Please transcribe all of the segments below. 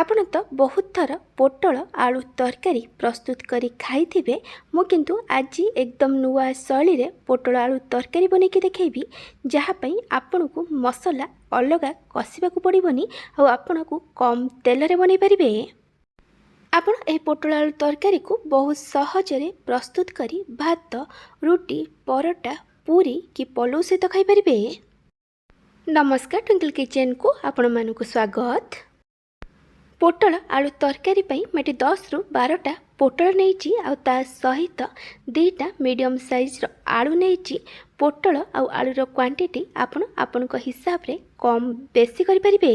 ଆପଣ ତ ବହୁତ ଥର ପୋଟଳ ଆଳୁ ତରକାରୀ ପ୍ରସ୍ତୁତ କରି ଖାଇଥିବେ। ମୁଁ କିନ୍ତୁ ଆଜି ଏକଦମ ନୂଆ ଶୈଳୀରେ ପୋଟଳ ଆଳୁ ତରକାରୀ ବନେଇକି ଦେଖେଇବି, ଯାହା ପାଇଁ ଆପଣଙ୍କୁ ମସଲା ଅଲଗା କଷିବାକୁ ପଡ଼ିବନି ଆଉ ଆପଣଙ୍କୁ କମ୍ ତେଲରେ ବନେଇ ପାରିବେ। ଆପଣ ଏହି ପୋଟଳ ଆଳୁ ତରକାରୀକୁ ବହୁତ ସହଜରେ ପ୍ରସ୍ତୁତ କରି ଭାତ, ରୁଟି, ପରଟା, ପୁରୀ କି ପଲଉ ସହିତ ଖାଇପାରିବେ। ନମସ୍କାର, ଟ୍ୱିଙ୍କଲ୍ କିଚେନ୍କୁ ଆପଣମାନଙ୍କୁ ସ୍ୱାଗତ। ପୋଟଳ ଆଳୁ ତରକାରୀ ପାଇଁ ମୁଁ ଏଠି 10ରୁ 12ଟା ପୋଟଳ ନେଇଛି ଆଉ ତା ସହିତ 2ଟା ମିଡ଼ିୟମ୍ ସାଇଜ୍ର ଆଳୁ ନେଇଛି। ପୋଟଳ ଆଉ ଆଳୁର କ୍ୱାଣ୍ଟିଟି ଆପଣ ଆପଣଙ୍କ ହିସାବରେ କମ୍ ବେଶୀ କରିପାରିବେ।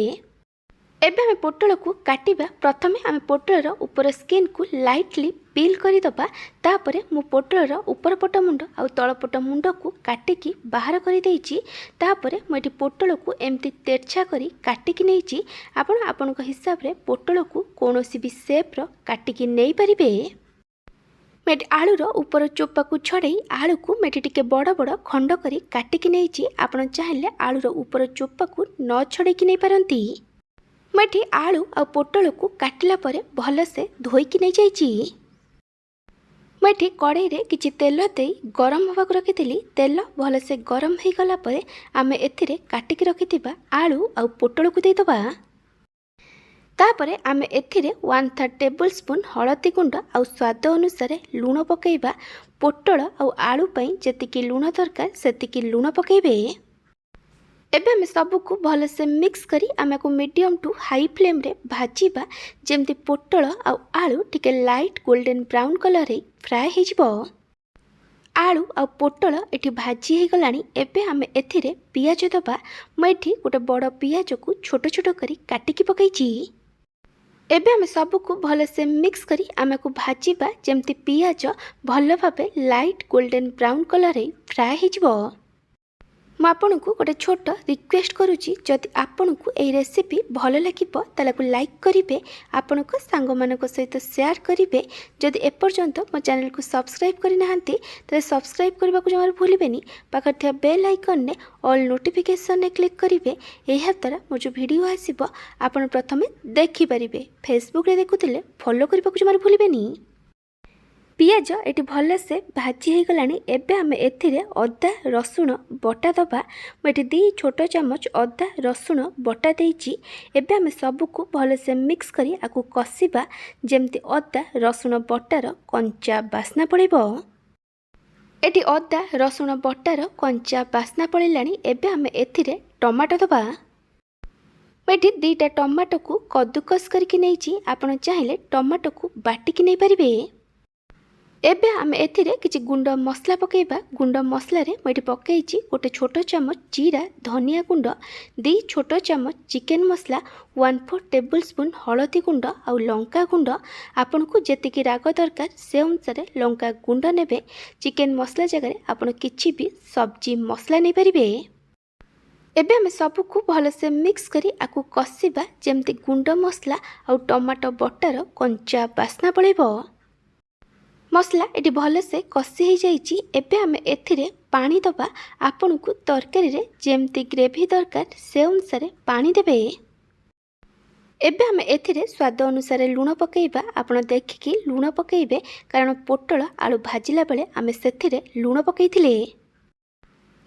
ଏବେ ଆମେ ପୋଟଳକୁ କାଟିବା। ପ୍ରଥମେ ଆମେ ପୋଟଳର ଉପର ସ୍କିନ୍କୁ ଲାଇଟଲି ପିଲ୍ କରିଦେବା। ତାପରେ ମୁଁ ପୋଟଳର ଉପର ପଟ ମୁଣ୍ଡ ଆଉ ତଳ ପଟ ମୁଣ୍ଡକୁ କାଟିକି ବାହାର କରିଦେଇଛି। ତାପରେ ମୁଁ ଏଠି ପୋଟଳକୁ ଏମିତି ତେର୍ଛା କରି କାଟିକି ନେଇଛି। ଆପଣ ଆପଣଙ୍କ ହିସାବରେ ପୋଟଳକୁ କୌଣସି ବି ସେପ୍ର କାଟିକି ନେଇପାରିବେ। ମୁଁ ଏଠି ଆଳୁର ଉପର ଚୋପାକୁ ଛଡ଼େଇ ଆଳୁକୁ ମୁଁ ଏଠି ଟିକେ ବଡ଼ ବଡ଼ ଖଣ୍ଡ କରି କାଟିକି ନେଇଛି। ଆପଣ ଚାହିଁଲେ ଆଳୁର ଉପର ଚୋପାକୁ ନ ଛଡ଼େଇକି ନେଇପାରନ୍ତି। ମୁଁ ଏଠି ଆଳୁ ଆଉ ପୋଟଳକୁ କାଟିଲା ପରେ ଭଲସେ ଧୋଇକି ନେଇଯାଇଛି। ମୁଁ ଏଠି କଡ଼େଇରେ କିଛି ତେଲ ଦେଇ ଗରମ ହେବାକୁ ରଖିଥିଲି। ତେଲ ଭଲସେ ଗରମ ହୋଇଗଲା ପରେ ଆମେ ଏଥିରେ କାଟିକି ରଖିଥିବା ଆଳୁ ଆଉ ପୋଟଳକୁ ଦେଇଦେବା। ତାପରେ ଆମେ ଏଥିରେ 1/3 ଟେବୁଲ ସ୍ପୁନ୍ ହଳଦୀ ଗୁଣ୍ଡ ଆଉ ସ୍ୱାଦ ଅନୁସାରେ ଲୁଣ ପକାଇବା। ପୋଟଳ ଆଉ ଆଳୁ ପାଇଁ ଯେତିକି ଲୁଣ ଦରକାର ସେତିକି ଲୁଣ ପକାଇବେ। ଏବେ ଆମେ ସବୁକୁ ଭଲସେ ମିକ୍ସ କରି ଆମକୁ ମିଡ଼ିୟମ୍ ଟୁ ହାଇ ଫ୍ଲେମ୍ରେ ଭାଜିବା, ଯେମିତି ପୋଟଳ ଆଉ ଆଳୁ ଟିକେ ଲାଇଟ୍ ଗୋଲ୍ଡେନ୍ ବ୍ରାଉନ୍ କଲର୍ରେ ଫ୍ରାଏ ହେଇଯିବ। ଆଳୁ ଆଉ ପୋଟଳ ଏଠି ଭାଜି ହେଇଗଲାଣି। ଏବେ ଆମେ ଏଥିରେ ପିଆଜ ଦେବା। ମୁଁ ଏଠି ଗୋଟେ ବଡ଼ ପିଆଜକୁ ଛୋଟ ଛୋଟ କରି କାଟିକି ପକାଇଛି। ଏବେ ଆମେ ସବୁକୁ ଭଲସେ ମିକ୍ସ କରି ଆମକୁ ଭାଜିବା, ଯେମିତି ପିଆଜ ଭଲ ଭାବେ ଲାଇଟ୍ ଗୋଲ୍ଡେନ୍ ବ୍ରାଉନ୍ କଲର୍ରେ ଫ୍ରାଏ ହେଇଯିବ। ମୁଁ ଆପଣଙ୍କୁ ଗୋଟେ ଛୋଟ ରିକ୍ୱେଷ୍ଟ କରୁଛି, ଯଦି ଆପଣଙ୍କୁ ଏହି ରେସିପି ଭଲ ଲାଗିବ ତାହେଲେ ଲାଇକ୍ କରିବେ, ଆପଣଙ୍କ ସାଙ୍ଗମାନଙ୍କ ସହିତ ସେୟାର କରିବେ। ଯଦି ଏପର୍ଯ୍ୟନ୍ତ ମୋ ଚ୍ୟାନେଲକୁ ସବସ୍କ୍ରାଇବ୍ କରିନାହାନ୍ତି ତାହେଲେ ସବସ୍କ୍ରାଇବ୍ କରିବାକୁ ଜମାରୁ ଭୁଲିବେନି। ପାଖରେ ଥିବା ବେଲ୍ ଆଇକନ୍ରେ ଅଲ୍ ନୋଟିଫିକେସନ୍ରେ କ୍ଲିକ୍ କରିବେ। ଏହା ଦ୍ୱାରା ମୋର ଯେଉଁ ଭିଡ଼ିଓ ଆସିବ ଆପଣ ପ୍ରଥମେ ଦେଖିପାରିବେ। ଫେସବୁକ୍ରେ ଦେଖୁଥିଲେ ଫଲୋ କରିବାକୁ ଜମାରୁ ଭୁଲିବେନି। ପିଆଜ ଏଠି ଭଲସେ ଭାଜି ହେଇଗଲାଣି। ଏବେ ଆମେ ଏଥିରେ ଅଦା ରସୁଣ ବଟା ଦେବା। ମୁଁ ଏଠି 2 ଛୋଟ ଚାମଚ ଅଦା ରସୁଣ ବଟା ଦେଇଛି। ଏବେ ଆମେ ସବୁକୁ ଭଲସେ ମିକ୍ସ କରି ଆକୁ କଷିବା, ଯେମିତି ଅଦା ରସୁଣ ବଟାର କଞ୍ଚା ବାସ୍ନା ପଳେଇବ। ଏଠି ଅଦା ରସୁଣ ବଟାର କଞ୍ଚା ବାସ୍ନା ପଳେଇଲାଣି। ଏବେ ଆମେ ଏଥିରେ ଟମାଟୋ ଦେବା। ମୁଁ ଏଠି 2ଟା ଟମାଟୋକୁ କଦୁକସ କରିକି ନେଇଛି। ଆପଣ ଚାହିଁଲେ ଟମାଟୋକୁ ବାଟିକି ନେଇପାରିବେ। ଏବେ ଆମେ ଏଥିରେ କିଛି ଗୁଣ୍ଡ ମସଲା ପକାଇବା। ଗୁଣ୍ଡ ମସଲାରେ ମୁଁ ଏଠି ପକାଇଛି ଗୋଟେ ଛୋଟ ଚାମଚ ଜିରା ଧନିଆ ଗୁଣ୍ଡ, 2 ଛୋଟ ଚାମଚ ଚିକେନ ମସଲା, 1/4 ଟେବୁଲ ସ୍ପୁନ୍ ହଳଦୀ ଗୁଣ୍ଡ ଆଉ ଲଙ୍କା ଗୁଣ୍ଡ। ଆପଣଙ୍କୁ ଯେତିକି ରାଗ ଦରକାର ସେ ଅନୁସାରେ ଲଙ୍କା ଗୁଣ୍ଡ ନେବେ। ଚିକେନ ମସଲା ଜାଗାରେ ଆପଣ କିଛି ବି ସବଜି ମସଲା ନେଇପାରିବେ। ଏବେ ଆମେ ସବୁକୁ ଭଲସେ ମିକ୍ସ କରି ଆକୁ କଷିବା, ଯେମିତି ଗୁଣ୍ଡ ମସଲା ଆଉ ଟମାଟୋ ବଟାର କଞ୍ଚା ବାସ୍ନା ପଳେଇବ। ମସଲା ଏଠି ଭଲସେ କଷି ହେଇଯାଇଛି। ଏବେ ଆମେ ଏଥିରେ ପାଣି ଦେବା। ଆପଣଙ୍କୁ ତରକାରୀରେ ଯେମିତି ଗ୍ରେଭି ଦରକାର ସେ ଅନୁସାରେ ପାଣି ଦେବେ। ଏବେ ଆମେ ଏଥିରେ ସ୍ୱାଦ ଅନୁସାରେ ଲୁଣ ପକାଇବା। ଆପଣ ଦେଖିକି ଲୁଣ ପକାଇବେ, କାରଣ ପୋଟଳ ଆଳୁ ଭାଜିଲା ବେଳେ ଆମେ ସେଥିରେ ଲୁଣ ପକାଇଥିଲେ।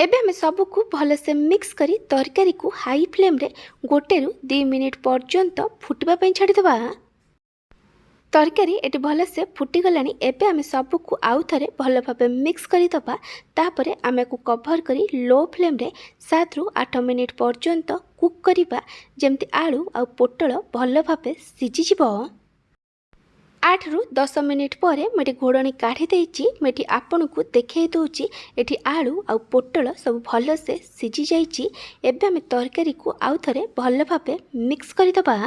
ଏବେ ଆମେ ସବୁକୁ ଭଲସେ ମିକ୍ସ କରି ତରକାରୀକୁ ହାଇ ଫ୍ଲେମ୍ରେ 1ରୁ 2 ମିନିଟ୍ ପର୍ଯ୍ୟନ୍ତ ଫୁଟିବା ପାଇଁ ଛାଡ଼ିଦେବା। ତରକାରୀ ଏଠି ଭଲସେ ଫୁଟିଗଲାଣି। ଏବେ ଆମେ ସବୁକୁ ଆଉ ଥରେ ଭଲ ଭାବେ ମିକ୍ସ କରିଦେବା। ତାପରେ ଆମେ ଆକୁ କଭର କରି ଲୋ ଫ୍ଲେମ୍ରେ 7ରୁ 8 ମିନିଟ୍ ପର୍ଯ୍ୟନ୍ତ କୁକ୍ କରିବା, ଯେମିତି ଆଳୁ ଆଉ ପୋଟଳ ଭଲ ଭାବେ ସିଝିଯିବ। 8ରୁ 10 ମିନିଟ୍ ପରେ ମୁଁ ଏଠି ଘୋଡ଼ଣୀ କାଢ଼ି ଦେଇଛି। ମୁଁ ଏଠି ଆପଣଙ୍କୁ ଦେଖାଇ ଦେଉଛି ଏଠି ଆଳୁ ଆଉ ପୋଟଳ ସବୁ ଭଲସେ ସିଝି ଯାଇଛି। ଏବେ ଆମେ ତରକାରୀକୁ ଆଉ ଥରେ ଭଲ ଭାବେ ମିକ୍ସ କରିଦେବା।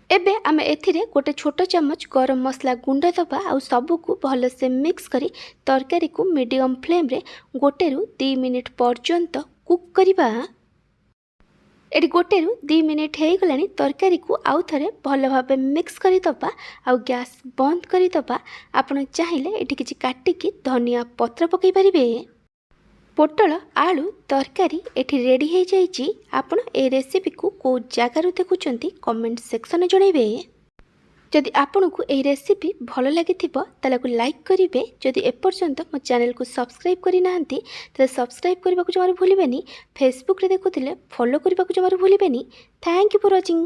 ଏବେ ଆମେ ଏଥିରେ ଗୋଟେ ଛୋଟ ଚାମଚ ଗରମ ମସଲା ଗୁଣ୍ଡ ଦେବା ଆଉ ସବୁକୁ ଭଲସେ ମିକ୍ସ କରି ତରକାରୀକୁ ମିଡ଼ିୟମ୍ ଫ୍ଲେମ୍ରେ 1ରୁ 2 ମିନିଟ୍ ପର୍ଯ୍ୟନ୍ତ କୁକ୍ କରିବା। ଏଠି 1ରୁ 2 ମିନିଟ୍ ହେଇଗଲାଣି। ତରକାରୀକୁ ଆଉ ଥରେ ଭଲ ଭାବେ ମିକ୍ସ କରିଦେବା ଆଉ ଗ୍ୟାସ୍ ବନ୍ଦ କରିଦେବା। ଆପଣ ଚାହିଁଲେ ଏଠି କିଛି କାଟିକି ଧନିଆ ପତ୍ର ପକାଇ ପାରିବେ। ପୋଟଳ ଆଳୁ ତରକାରୀ ଏଠି ରେଡ଼ି ହେଇଯାଇଛି। ଆପଣ ଏ ରେସିପିକୁ କେଉଁ ଜାଗାରୁ ଦେଖୁଛନ୍ତି କମେଣ୍ଟ ସେକ୍ସନରେ ଜଣାଇବେ। ଯଦି ଆପଣଙ୍କୁ ଏହି ରେସିପି ଭଲ ଲାଗିଥିବ ତାହେଲେ ଲାଇକ୍ କରିବେ। ଯଦି ଏପର୍ଯ୍ୟନ୍ତ ମୋ ଚ୍ୟାନେଲକୁ ସବସ୍କ୍ରାଇବ୍ କରିନାହାନ୍ତି ତାହେଲେ ସବସ୍କ୍ରାଇବ୍ କରିବାକୁ ଜମାରୁ ଭୁଲିବେନି। ଫେସବୁକରେ ଦେଖୁଥିଲେ ଫଲୋ କରିବାକୁ ଜମାରୁ ଭୁଲିବେନି। Thank you for watching.